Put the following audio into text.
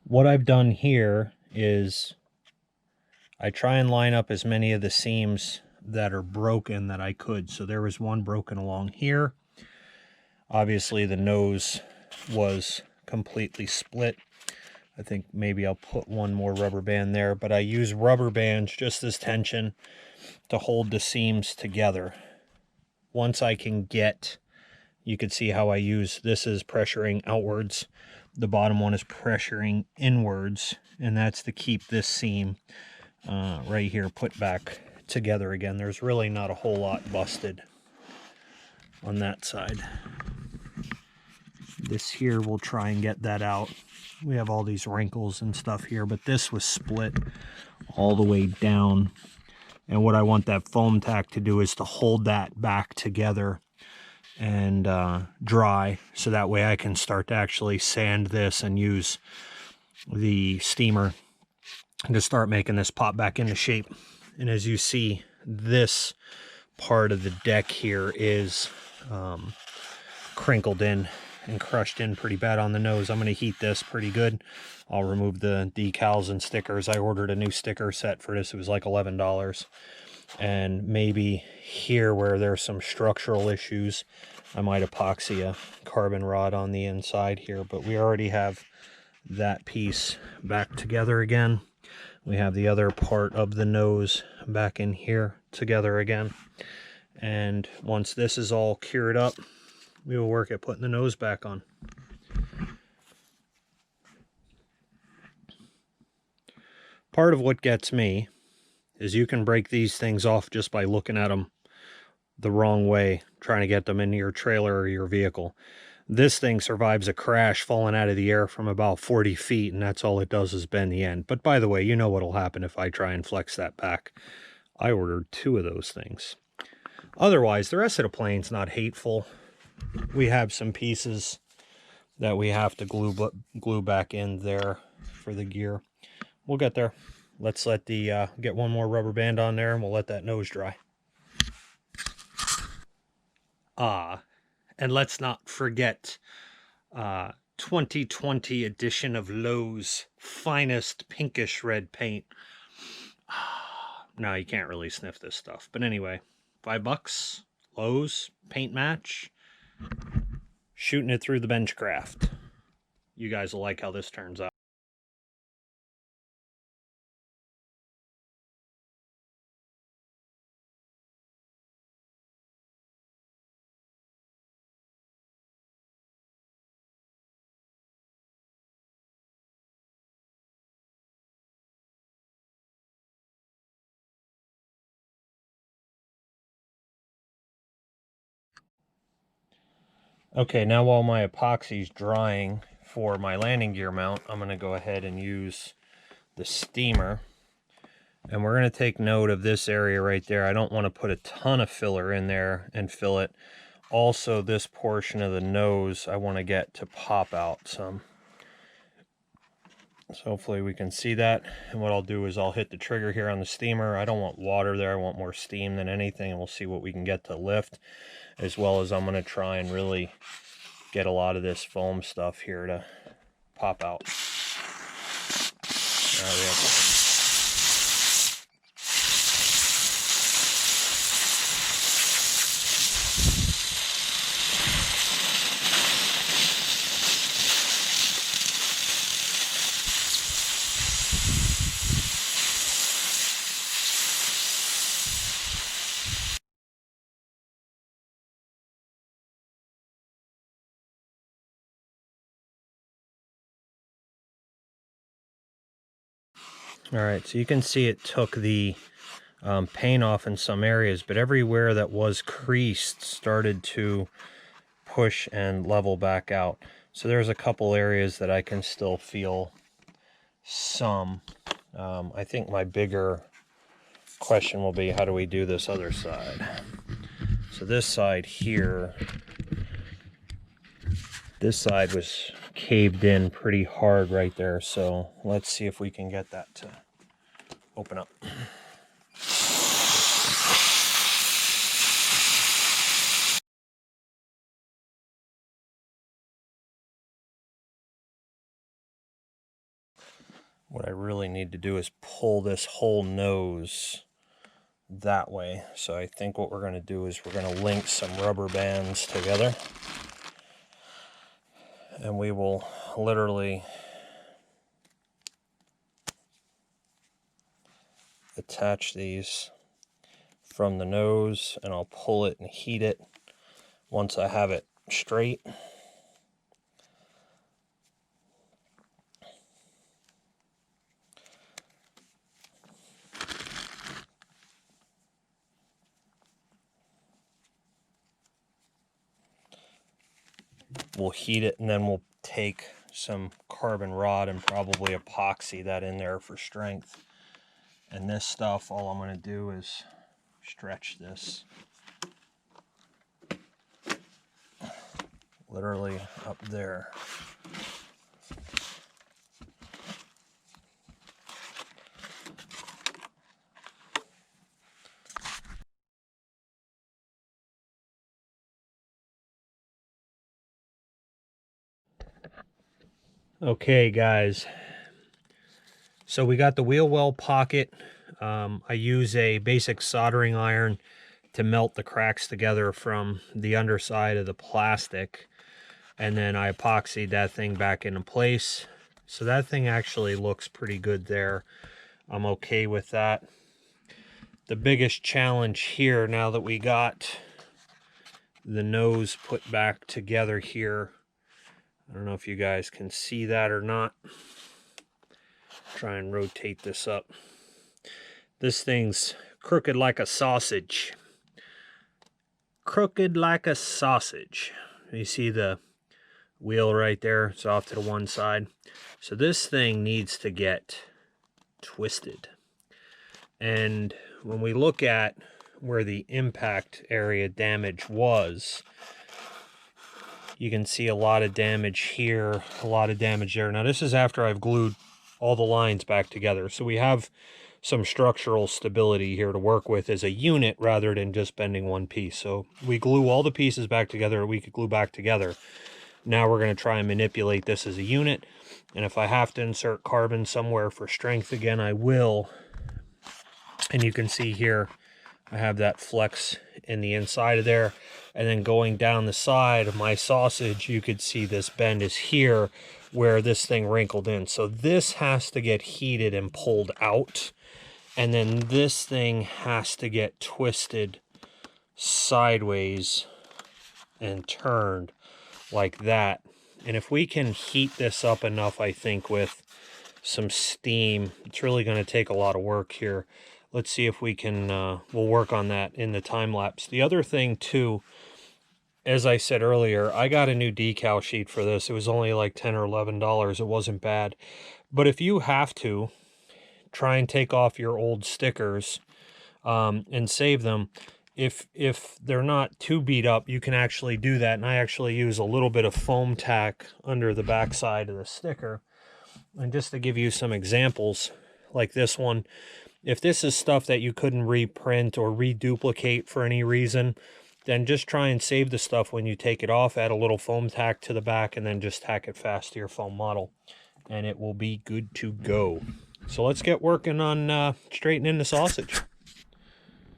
What I've done here is I try and line up as many of the seams that are broken that I could. So there was one broken along here. Obviously the nose was completely split. I think maybe I'll put one more rubber band there, but I use rubber bands just as tension to hold the seams together. Once I can get, you can see how I use, this is pressuring outwards. The bottom one is pressuring inwards, and that's to keep this seam right here put back together again. There's really not a whole lot busted on that side. This here, we'll try and get that out. We have all these wrinkles and stuff here, but this was split all the way down. And what I want that foam tack to do is to hold that back together and dry, so that way I can start to actually sand this and use the steamer to start making this pop back into shape. And as you see, this part of the deck here is crinkled in and crushed in pretty bad on the nose. I'm going to heat this pretty good. I'll remove the decals and stickers. I ordered a new sticker set for this. It was like $11. And maybe here where there's some structural issues, I might epoxy a carbon rod on the inside here, but we already have that piece back together again. We have the other part of the nose back in here together again. And once this is all cured up, we will work at putting the nose back on. Part of what gets me is you can break these things off just by looking at them the wrong way, trying to get them into your trailer or your vehicle. This thing survives a crash falling out of the air from about 40 feet, and that's all it does is bend the end. But by the way, you know what'll happen if I try and flex that back. I ordered 2 of those things. Otherwise, the rest of the plane's not hateful. We have some pieces that we have to glue back in there for the gear. We'll get there. Let's let the get one more rubber band on there, and we'll let that nose dry. And let's not forget 2020 edition of Lowe's finest pinkish red paint. No, you can't really sniff this stuff. But anyway, $5, Lowe's, paint match. Shooting it through the Benchcraft. You guys will like how this turns out. Okay, now while my epoxy's drying for my landing gear mount, I'm going to go ahead and use the steamer. And we're going to take note of this area right there. I don't want to put a ton of filler in there and fill it. Also, this portion of the nose I want to get to pop out some. So hopefully we can see that. And what I'll do is I'll hit the trigger here on the steamer. I don't want water there. I want more steam than anything. And we'll see what we can get to lift. As well as I'm going to try and really get a lot of this foam stuff here to pop out. We have All right, so you can see it took the paint off in some areas, but everywhere that was creased started to push and level back out. So there's a couple areas that I can still feel some. I think my bigger question will be, how do we do this other side? So this side here, this side was caved in pretty hard right there, so let's see if we can get that to open up. what I really need to do is pull this whole nose that way. So I think what we're going to do is we're going to link some rubber bands together, and we will literally attach these from the nose, and I'll pull it and heat it once I have it straight. We'll heat it, and then we'll take some carbon rod and probably epoxy that in there for strength. And this stuff, all I'm going to do is stretch this literally up there. Okay, guys, so we got the wheel well pocket. I use a basic soldering iron to melt the cracks together from the underside of the plastic, and then I epoxied that thing back into place. So that thing actually looks pretty good there. I'm okay with that. The biggest challenge here, now that we got the nose put back together here, I don't know if you guys can see that or not. Try and rotate this up. This thing's crooked like a sausage. Crooked like a sausage. You see the wheel right there? It's off to the one side. So this thing needs to get twisted. And when we look at where the impact area damage was, you can see a lot of damage here, a lot of damage there. Now this is after I've glued all the lines back together. So we have some structural stability here to work with as a unit rather than just bending one piece. So we glue all the pieces back together, we could glue back together. Now we're going to try and manipulate this as a unit. And if I have to insert carbon somewhere for strength again, I will. And you can see here, I have that flex in the inside of there. And then going down the side of my sausage, you could see this bend is here where this thing wrinkled in. So this has to get heated and pulled out. And then this thing has to get twisted sideways and turned like that. And if we can heat this up enough, I think with some steam, it's really going to take a lot of work here. Let's see if we can, we'll work on that in the time lapse. The other thing too, as I said earlier, I got a new decal sheet for this. It was only like $10 or $11. It wasn't bad. But if you have to, try and take off your old stickers and save them. If they're not too beat up, you can actually do that. And I actually use a little bit of foam tack under the back side of the sticker. And just to give you some examples, like this one, if this is stuff that you couldn't reprint or reduplicate for any reason, then just try and save the stuff when you take it off, add a little foam tack to the back, and then just tack it fast to your foam model. And it will be good to go. So let's get working on straightening the sausage.